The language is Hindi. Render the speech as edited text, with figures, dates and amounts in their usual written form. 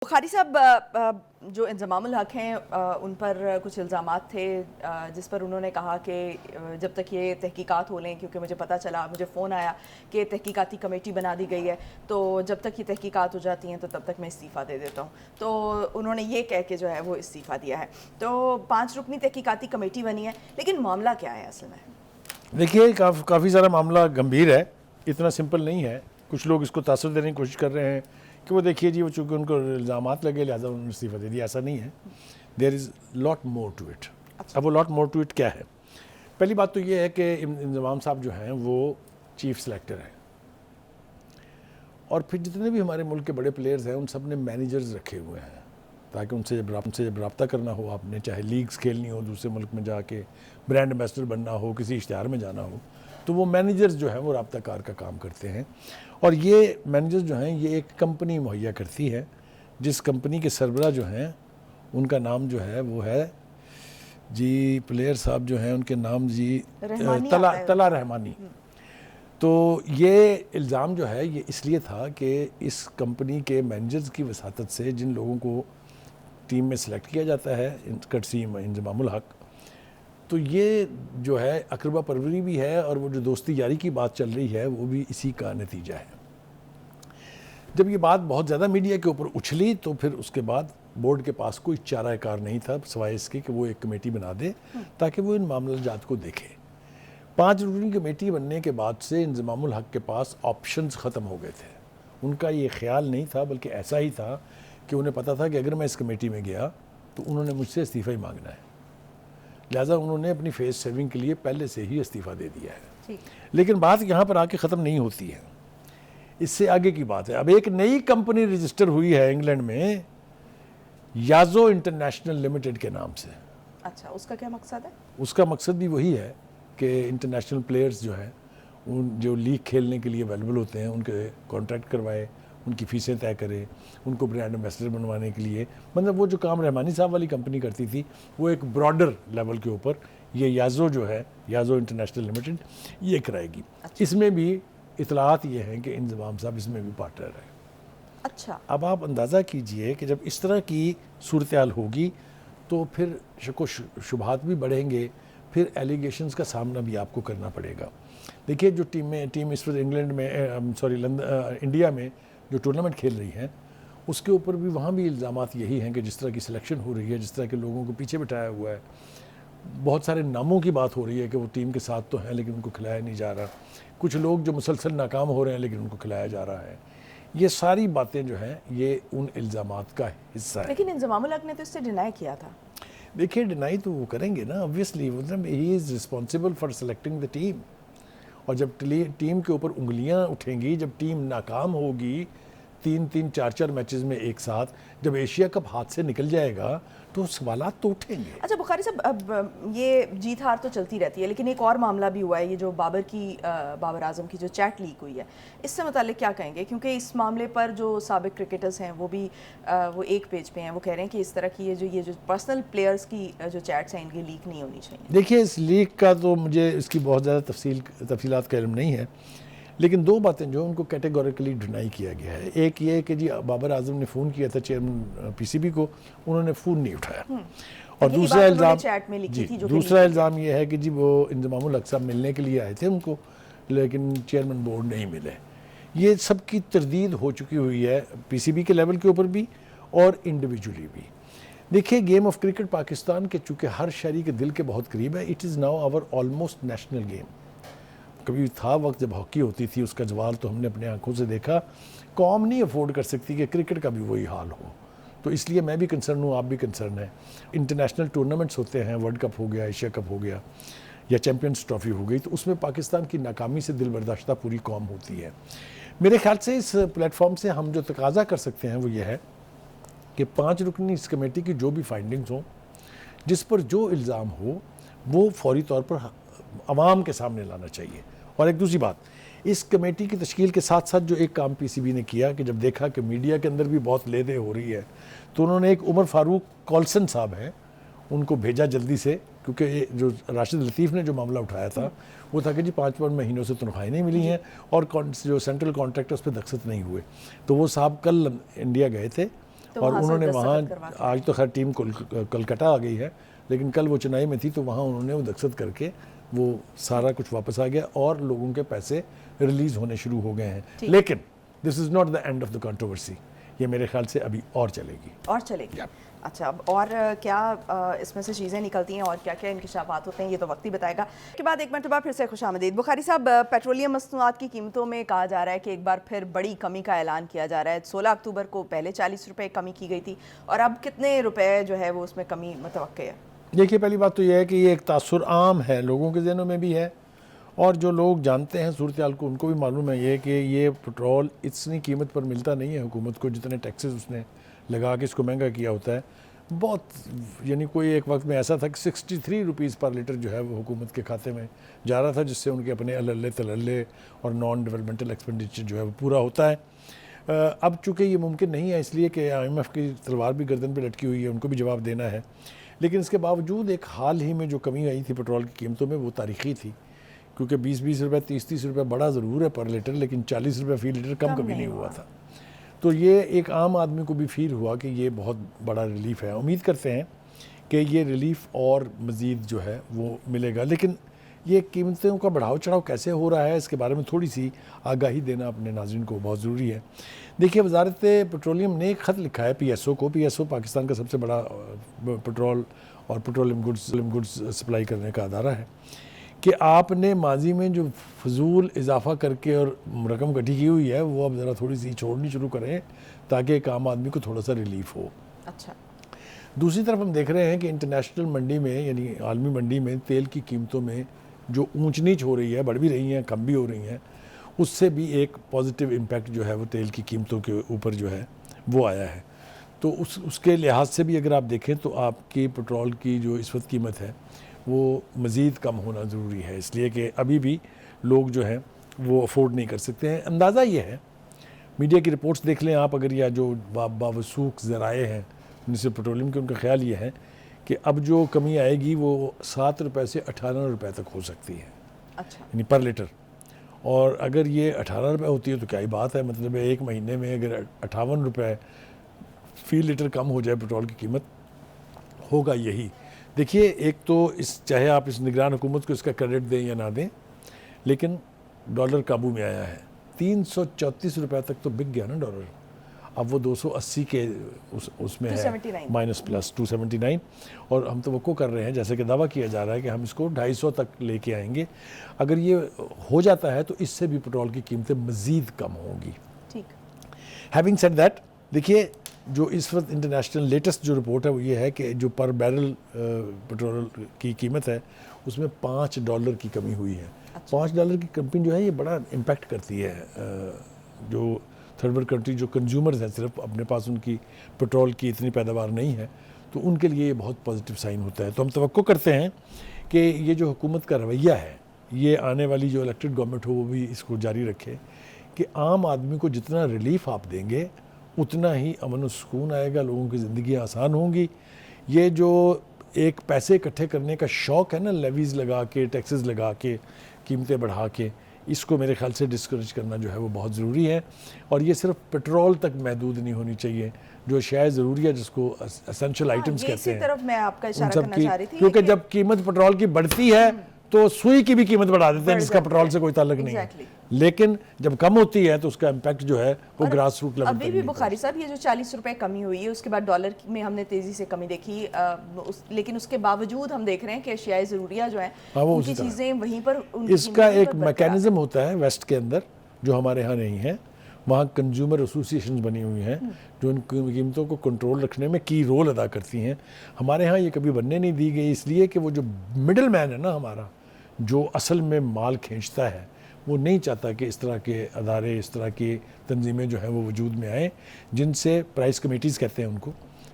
बुखारी साहब, जो इंज़मामुल हक हैं उन पर कुछ इल्ज़ामात थे जिस पर उन्होंने कहा कि जब तक ये तहकीकात हो लें, क्योंकि मुझे पता चला, मुझे फ़ोन आया कि तहकीकाती कमेटी बना दी गई है, तो जब तक ये तहकीकात हो जाती हैं तो तब तक मैं इस्तीफ़ा दे देता हूँ। तो उन्होंने ये कह के जो है वो इस्तीफ़ा दिया है। तो 5 रुकनी तहकीकाती कमेटी बनी है, लेकिन मामला क्या है असल में? देखिए, काफ़ी सारा मामला गंभीर है, इतना सिंपल नहीं है। कुछ लोग इसको तासुर देने की कोशिश कर रहे हैं कि वो देखिए जी, वो चूँकि उनको इल्ज़ामात लगे लिहाजा उन्होंने इस्तीफ़ा दे दिया। ऐसा नहीं है, there is lot more to it. अब वो लॉट मोर टू इट क्या है? पहली बात तो ये है कि इंज़माम साहब जो हैं वो चीफ सेलेक्टर हैं, और फिर जितने भी हमारे मुल्क के बड़े प्लेयर्स हैं उन सब ने मैनेजर्स रखे हुए हैं, ताकि उनसे जब रब्ता करना हो, आपने चाहे लीग्स खेलनी हो, दूसरे मुल्क में जाके ब्रांड एम्बेसडर बनना हो, किसी इश्तिहार में जाना हो, तो वो मैनेजर्स जो हैं वो रब्ताकार का काम करते हैं। और ये मैनेजर्स जो हैं ये एक कंपनी मुहैया करती है, जिस कंपनी के सरबराह जो हैं उनका नाम जो है वो है जी, प्लेयर साहब जो हैं उनके नाम जी तला रहमानी। तो ये इल्ज़ाम जो है ये इसलिए था कि इस कंपनी के मैनेजर्स की वसातत से जिन लोगों को टीम में सेलेक्ट किया जाता है, कटसीम इंज़मामुल हक, तो ये जो है अकरबा परवरी भी है, और वो जो दोस्ती यारी की बात चल रही है वो भी इसी का नतीजा है। जब ये बात बहुत ज़्यादा मीडिया के ऊपर उछली तो फिर उसके बाद बोर्ड के पास कोई चारा कार नहीं था सिवाय इसके कि वो एक कमेटी बना दे ताकि वो इन मामलात को देखे। 5 रुकनी कमेटी बनने के बाद से इंज़मामुल हक के पास ऑप्शंस ख़त्म हो गए थे। उनका ये ख्याल नहीं था, बल्कि ऐसा ही था कि उन्हें पता था कि अगर मैं इस कमेटी में गया तो उन्होंने मुझसे इस्तीफ़ा ही मांगना है, लिहाजा उन्होंने अपनी फेस सेविंग के लिए पहले से ही इस्तीफ़ा दे दिया है। लेकिन बात यहाँ पर आके ख़त्म नहीं होती है, इससे आगे की बात है। अब एक नई कंपनी रजिस्टर हुई है इंग्लैंड में, याजो इंटरनेशनल लिमिटेड के नाम से। अच्छा, उसका क्या मकसद है? उसका मकसद भी वही है कि इंटरनेशनल प्लेयर्स जो हैं उन जो लीग खेलने के लिए अवेलेबल होते हैं उनके कॉन्ट्रैक्ट करवाए, उनकी फ़ीसें तय करे, उनको ब्रांड एम्बेसडर बनवाने के लिए, मतलब वो जो काम रहमानी साहब वाली कंपनी करती थी वो एक ब्रॉडर लेवल के ऊपर ये याजो जो है, याजो इंटरनेशनल लिमिटेड, ये कराएगी। इसमें भी इतलात ये हैं कि इंज़माम साहब इसमें भी पार्टनर है। अच्छा, अब आप अंदाज़ा कीजिए कि जब इस तरह की सूरत हाल होगी तो फिर शक व शुबहात भी बढ़ेंगे, फिर एलिगेशंस का सामना भी आपको करना पड़ेगा। देखिए, जो टीम इस वक्त इंग्लैंड में इंडिया में जो टूर्नामेंट खेल रही हैं उसके ऊपर भी वहाँ भी इल्ज़ामात यही हैं कि जिस तरह की सिलेक्शन हो रही है, जिस तरह के लोगों को पीछे बिठाया हुआ है, बहुत सारे नामों की बात हो रही है कि वो टीम के साथ तो हैं लेकिन उनको खिलाया नहीं जा रहा, कुछ लोग जो मुसलसल नाकाम हो रहे हैं लेकिन उनको खिलाया जा रहा है। ये सारी बातें जो हैं ये उन इल्ज़ामात का हिस्सा है। लेकिन इंज़मामुल हक ने तो इससे डिनाई किया था। देखिए, डिनाई तो वो करेंगे ना, ऑब्वियसली, मतलब he is responsible for selecting the team. और जब टीम के ऊपर उंगलियां उठेंगी, जब टीम नाकाम होगी 3-3, 4-4 मैचेस में एक साथ, जब एशिया कप हाथ से निकल जाएगा तो सवालात तो उठेंगे। अच्छा बुखारी साहब, अब ये जीत हार तो चलती रहती है, लेकिन एक और मामला भी हुआ है, ये जो बाबर आजम की जो चैट लीक हुई है, इससे मुतालिक क्या कहेंगे? क्योंकि इस मामले पर जो साबिक क्रिकेटर्स हैं वो भी वो एक पेज पे हैं, वो कह रहे हैं कि इस तरह की ये जो पर्सनल प्लेयर्स की जो चैट्स हैं इनकी लीक नहीं होनी चाहिए। देखिए, इस लीक का तो मुझे इसकी बहुत ज़्यादा तफसीलात का इल्म नहीं है, लेकिन दो बातें जो उनको कैटेगोरिकली डिनाई किया गया है। एक ये कि जी, बाबर आजम ने फ़ोन किया था चेयरमैन पीसीबी को, उन्होंने फ़ोन नहीं उठाया। और दूसरा इल्ज़ाम ये है कि जी वो इंज़मामुल हक साहब मिलने के लिए आए थे उनको, लेकिन चेयरमैन बोर्ड नहीं मिले। ये सब की तरदीद हो चुकी हुई है पीसीबी के लेवल के ऊपर भी और इंडिविजुअली भी। देखिए, गेम ऑफ क्रिकेट पाकिस्तान के चूँकि हर शहरी के दिल के बहुत करीब है, it is now our almost national game. कभी था वक्त जब हॉकी होती थी, उसका जवाल तो हमने अपने आंखों से देखा। कौम नहीं अफोर्ड कर सकती कि क्रिकेट का भी वही हाल हो, तो इसलिए मैं भी कंसर्न हूँ, आप भी कंसर्न हैं। इंटरनेशनल टूर्नामेंट्स होते हैं, वर्ल्ड कप हो गया, एशिया कप हो गया, या चैम्पियंस ट्रॉफी हो गई, तो उसमें पाकिस्तान की नाकामी से दिल बर्दाश्ता पूरी कौम होती है। मेरे ख्याल से इस प्लेटफॉर्म से हम जो तकाजा कर सकते हैं वो ये है कि 5 रुकनी इस कमेटी की जो भी फाइंडिंग्स हों, जिस पर जो इल्ज़ाम हो, वो फौरी तौर पर आवाम के सामने लाना चाहिए। और एक दूसरी बात, इस कमेटी की तश्कील के साथ साथ जो एक काम पीसीबी ने किया कि जब देखा कि मीडिया के अंदर भी बहुत ले-दे हो रही है, तो उन्होंने एक उमर फारूक कॉल्सन साहब हैं, उनको भेजा जल्दी से, क्योंकि जो राशिद लतीफ़ ने जो मामला उठाया था वो था कि जी 5 महीनों से तनख्वाहें नहीं मिली हैं और जो सेंट्रल कॉन्ट्रैक्टर्स पे दस्तखत नहीं हुए। तो वो साहब कल इंडिया गए थे तो और वहाँ से उन्होंने दस्तखत वहाँ, करवा के आज तो खैर टीम कलकत्ता आ गई है, लेकिन कल वो चेन्नई में थी, तो वहाँ उन्होंने वो दस्तखत करके वो सारा कुछ वापस आ गया और लोगों के पैसे रिलीज होने शुरू हो गए हैं। ठीक। लेकिन this is not the end of the controversy, ये मेरे ख्याल से अभी और चलेगी। और चलेगी। अच्छा, अब और क्या इसमें से चीज़ें निकलती हैं और क्या क्या इंकशाफात होते हैं, ये तो वक्त ही बताएगा। के बाद एक मरतबा फिर से खुशामदीद। बुखारी साहब, पेट्रोलियम मसनूआत की कीमतों में कहा जा रहा है कि एक बार फिर बड़ी कमी का ऐलान किया जा रहा है। 16 अक्टूबर को पहले 40 रुपये कमी की गई थी और अब कितने रुपए जो है वो उसमें कमी मुतवक्के है? देखिए, पहली बात तो यह है कि ये एक तासुर आम है, लोगों के जहनों में भी है, और जो लोग जानते हैं सूरत हाल को उनको भी मालूम है ये कि ये पेट्रोल इतनी कीमत पर मिलता नहीं है हुकूमत को, जितने टैक्सेस उसने लगा के इसको महंगा किया होता है। बहुत, यानी कोई एक वक्त में ऐसा था कि 63 रुपीज़ पर लीटर जो है वो हुकूमत के खाते में जा रहा था, जिससे उनके अपने अल्ले तलल्ले और नॉन डेवलपमेंटल एक्सपेंडिचर जो है वो पूरा होता है। अब चूँकि ये मुमकिन नहीं है, इसलिए कि IMF की तलवार भी गर्दन पर लटकी हुई है, उनको भी जवाब देना है। लेकिन इसके बावजूद एक हाल ही में जो कमी आई थी पेट्रोल की कीमतों में, वो तारीखी थी, क्योंकि 20-20 रुपये 30-30 रुपये बड़ा ज़रूर है पर लीटर, लेकिन 40 रुपये फ़ी लीटर कम कभी नहीं हुआ था। तो ये एक आम आदमी को भी फील हुआ कि ये बहुत बड़ा रिलीफ़ है। उम्मीद करते हैं कि ये रिलीफ़ और मज़ीद जो है वो मिलेगा। लेकिन ये कीमतों का बढ़ाव चढ़ाव कैसे हो रहा है, इसके बारे में थोड़ी सी आगाही देना अपने नाज़रीन को बहुत ज़रूरी है। देखिए, वजारत पेट्रोलियम ने एक ख़त लिखा है PSO को। PSO पाकिस्तान का सबसे बड़ा पेट्रोल और पेट्रोलियम गुड्स सप्लाई करने का अदारा है, कि आपने माजी में जो फजूल इजाफा करके और रकम इकट्ठी की हुई है वो अब ज़रा थोड़ी सी छोड़नी शुरू करें, ताकि एक आम आदमी को थोड़ा सा रिलीफ हो। अच्छा। दूसरी तरफ हम देख रहे हैं कि इंटरनेशनल मंडी में, यानी आलमी मंडी में तेल की कीमतों में जो ऊंच नीच हो रही है, बढ़ भी रही हैं, कम भी हो रही हैं, उससे भी एक पॉजिटिव इम्पैक्ट जो है वो तेल की कीमतों के ऊपर जो है वो आया है। तो उसके लिहाज से भी अगर आप देखें तो आपकी पेट्रोल की जो इस वक्त कीमत है वो मज़ीद कम होना ज़रूरी है, इसलिए कि अभी भी लोग जो हैं वो अफोर्ड नहीं कर सकते हैं। अंदाज़ा ये है, मीडिया की रिपोर्ट्स देख लें आप अगर, या जो बावसूख ज़राए हैं मिनिस्टर पेट्रोलियम के, उनका ख्याल ये है कि अब जो कमी आएगी वो 7 रुपये से 18 रुपये तक हो सकती है। अच्छा। यानी पर लीटर। और अगर ये 18 रुपये होती है तो क्या ही बात है, मतलब एक महीने में अगर 58 रुपये फ़ी लीटर कम हो जाए पेट्रोल की कीमत, होगा यही। देखिए, एक तो चाहे आप इस निगरान हुकूमत को इसका क्रेडिट दें या ना दें, लेकिन डॉलर काबू में आया है। 334 रुपये तक तो बिक गया ना डॉलर। अब वो 280 के उसमें है, माइनस प्लस 279, और हम तवक्को कर रहे हैं, जैसे कि दावा किया जा रहा है कि हम इसको 250 तक लेके आएंगे। अगर ये हो जाता है तो इससे भी पेट्रोल की कीमतें मज़ीद कम होंगी। ठीक। हैविंग सेड दैट, देखिए जो इस वक्त इंटरनेशनल लेटेस्ट जो रिपोर्ट है वो ये है कि जो पर बैरल पेट्रोल की कीमत है उसमें $5 की कमी हुई है। अच्छा। $5 की कमी जो है ये बड़ा इम्पैक्ट करती है जो थर्ड वर्ल्ड कंट्री, जो कंज्यूमर्स हैं, सिर्फ अपने पास उनकी पेट्रोल की इतनी पैदावार नहीं है, तो उनके लिए ये बहुत पॉजिटिव साइन होता है। तो हम तवक्को करते हैं कि ये जो हुकूमत का रवैया है, ये आने वाली जो इलेक्टेड गवर्नमेंट हो वो भी इसको जारी रखे, कि आम आदमी को जितना रिलीफ आप देंगे उतना ही अमन और सुकून आएगा, लोगों की ज़िंदगी आसान होंगी। ये जो एक पैसे इकट्ठे करने का शौक़ है ना, लेवीज़ लगा के, टैक्सेस लगा के, कीमतें बढ़ा के, इसको मेरे ख्याल से डिस्करेज करना जो है वो बहुत ज़रूरी है। और ये सिर्फ पेट्रोल तक महदूद नहीं होनी चाहिए, जो शायद ज़रूरी है, जिसको एसेंशियल आइटम्स कहते हैं, तरफ मैं आपका उन इशारा सब करना की, चाह रही थी, क्योंकि जब कीमत पेट्रोल की बढ़ती है तो सुई की भी कीमत बढ़ा देते हैं, जिसका पेट्रोल से कोई ताल्लुक नहीं है। लेकिन जब कम होती है तो उसका इम्पैक्ट जो है वो ग्रास रूट लेवल पर अभी भी बुखारी साहब, ये जो 40 रुपए कमी हुई है, उसके बाद डॉलर में हमने तेजी से कमी देखी, लेकिन उसके बावजूद हम देख रहे हैं कि अशियाए ज़रूरिया जो है उनकी चीज़ें वहीं पर, इसका एक मैकेनिज्म होता है वेस्ट के अंदर जो हमारे यहाँ नहीं है। वहाँ कंज्यूमर एसोसिएशंस बनी हुई हैं जो इन कीमतों को कंट्रोल रखने में की रोल अदा करती हैं। हमारे यहाँ ये कभी बनने नहीं दी गई, इसलिए कि वो जो मिडल मैन है ना हमारा, जो असल में माल खींचता है, वो नहीं चाहता कि इस तरह के अदारे, इस तरह की तंजीमें जो हैं वो वजूद में आएँ, जिनसे प्राइस कमेटीज़ कहते हैं उनको,